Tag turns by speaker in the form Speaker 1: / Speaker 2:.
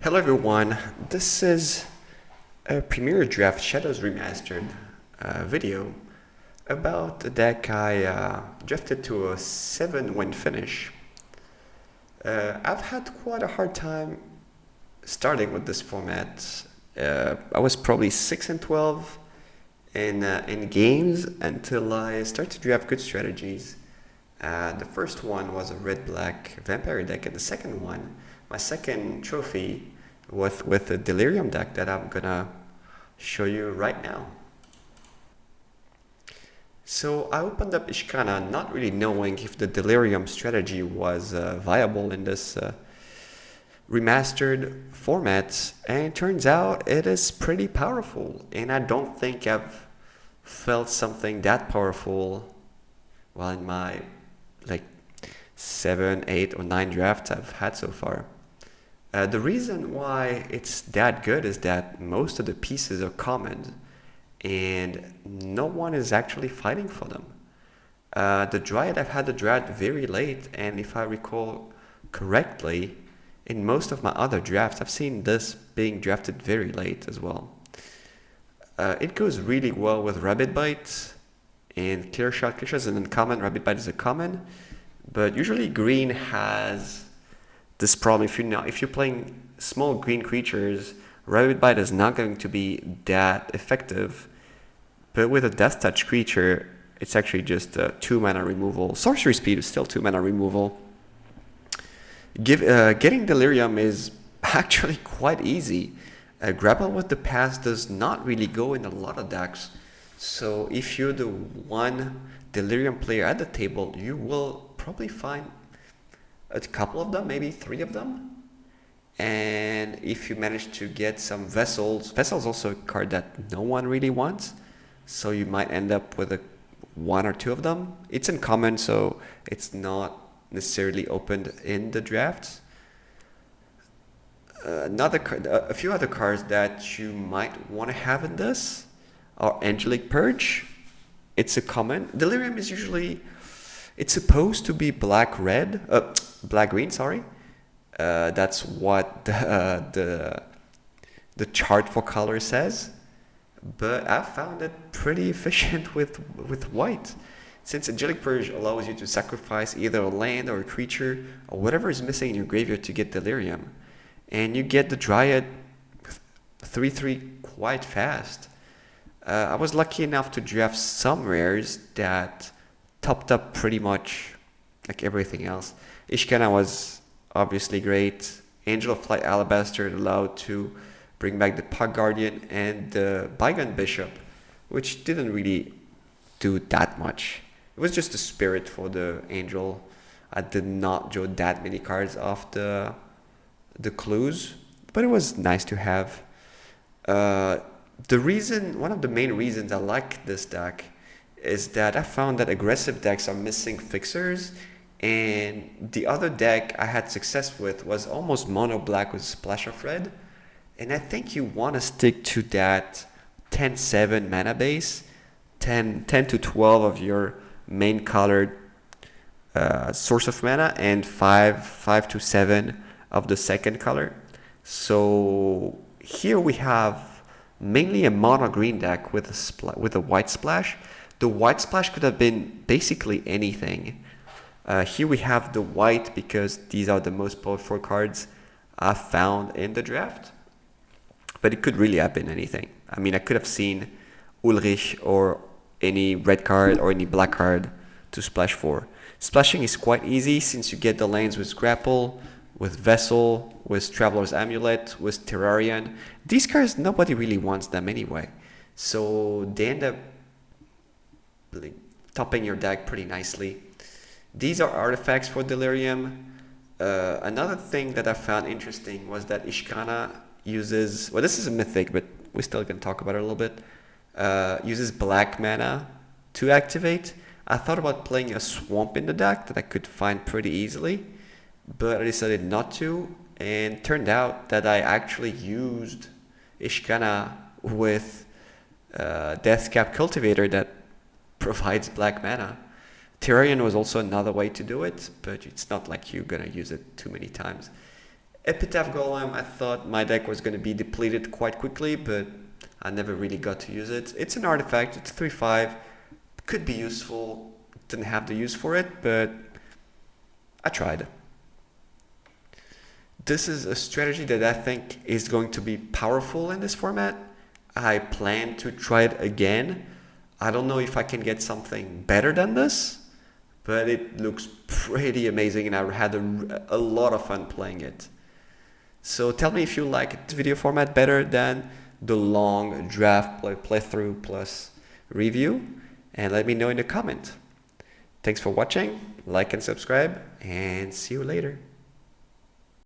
Speaker 1: Hello everyone, this is a Premier Draft Shadows Remastered video about the deck I drafted to a 7-win finish. I've had quite a hard time starting with this format. I was probably 6-12 in games until I started to draft good strategies. The first one was a red-black vampire deck, and the second one, my second trophy, with the Delirium deck that I'm gonna show you right now. So I opened up Ishkana not really knowing if the Delirium strategy was viable in this remastered format, and it turns out it is pretty powerful, and I don't think I've felt something that powerful well in my like 7, 8 or 9 drafts I've had so far. The reason why it's that good is that most of the pieces are common and no one is actually fighting for them. The Dryad, I've had the Dryad very late, and if I recall correctly, in most of my other drafts, I've seen this being drafted very late as well. It goes really well with Rabbit Bite and Clear Shot. Clear Shot is an uncommon, Rabbit Bite is a common, but usually green has this problem. If you're playing small green creatures, Rabbit Bite is not going to be that effective. But with a Death Touch creature, it's actually just 2 mana removal. Sorcery Speed is still 2 mana removal. Getting Delirium is actually quite easy. Grapple with the Past does not really go in a lot of decks. So if you're the one Delirium player at the table, you will probably find a couple of them, maybe 3 of them. And if you manage to get some Vessels is also a card that no one really wants, so you might end up with 1 or 2 of them. It's uncommon, so it's not necessarily opened in the drafts. A few other cards that you might want to have in this are Angelic Purge. It's a common. Delirium is usually, it's supposed to be black-green, sorry. That's what the chart for color says. But I found it pretty efficient with white. Since Angelic Purge allows you to sacrifice either a land or a creature or whatever is missing in your graveyard to get Delirium. And you get the Dryad 3/3 quite fast. I was lucky enough to draft some rares that topped up pretty much like everything else. Ishkana was obviously great. Angel of Flight Alabaster allowed to bring back the Pug Guardian and the Bygone Bishop, which didn't really do that much. It was just a spirit for the Angel. I did not draw that many cards off the clues, but it was nice to have. One of the main reasons I like this deck is that I found that aggressive decks are missing fixers, and the other deck I had success with was almost mono black with Splash of Red, and I think you want to stick to that 10-7 mana base, 10 to 12 of your main colored source of mana, and 5 to 7 of the second color. So here we have mainly a mono green deck with a white splash. The white splash could have been basically anything. Here we have the white because these are the most powerful cards I've found in the draft. But it could really have been anything. I mean, I could have seen Ulrich or any red card or any black card to splash for. Splashing is quite easy since you get the lanes with Grapple, with Vessel, with Traveler's Amulet, with Terrarian. These cards, nobody really wants them anyway. So they end up topping your deck pretty nicely. These are artifacts for Delirium. Another thing that I found interesting was that Ishkana uses, well, this is a mythic, but we still can talk about it a little bit, uses black mana to activate. I thought about playing a swamp in the deck that I could find pretty easily, but I decided not to, and turned out that I actually used Ishkana with Deathcap Cultivator that provides black mana. Terrarian was also another way to do it, but it's not like you're gonna use it too many times. Epitaph Golem, I thought my deck was going to be depleted quite quickly, but I never really got to use it. It's an artifact, it's 3/5, could be useful, didn't have the use for it, but I tried. This is a strategy that I think is going to be powerful in this format. I plan to try it again. I don't know if I can get something better than this, but it looks pretty amazing and I had a lot of fun playing it. So tell me if you like the video format better than the long draft playthrough plus review, and let me know in the comment. Thanks for watching, like and subscribe, and see you later.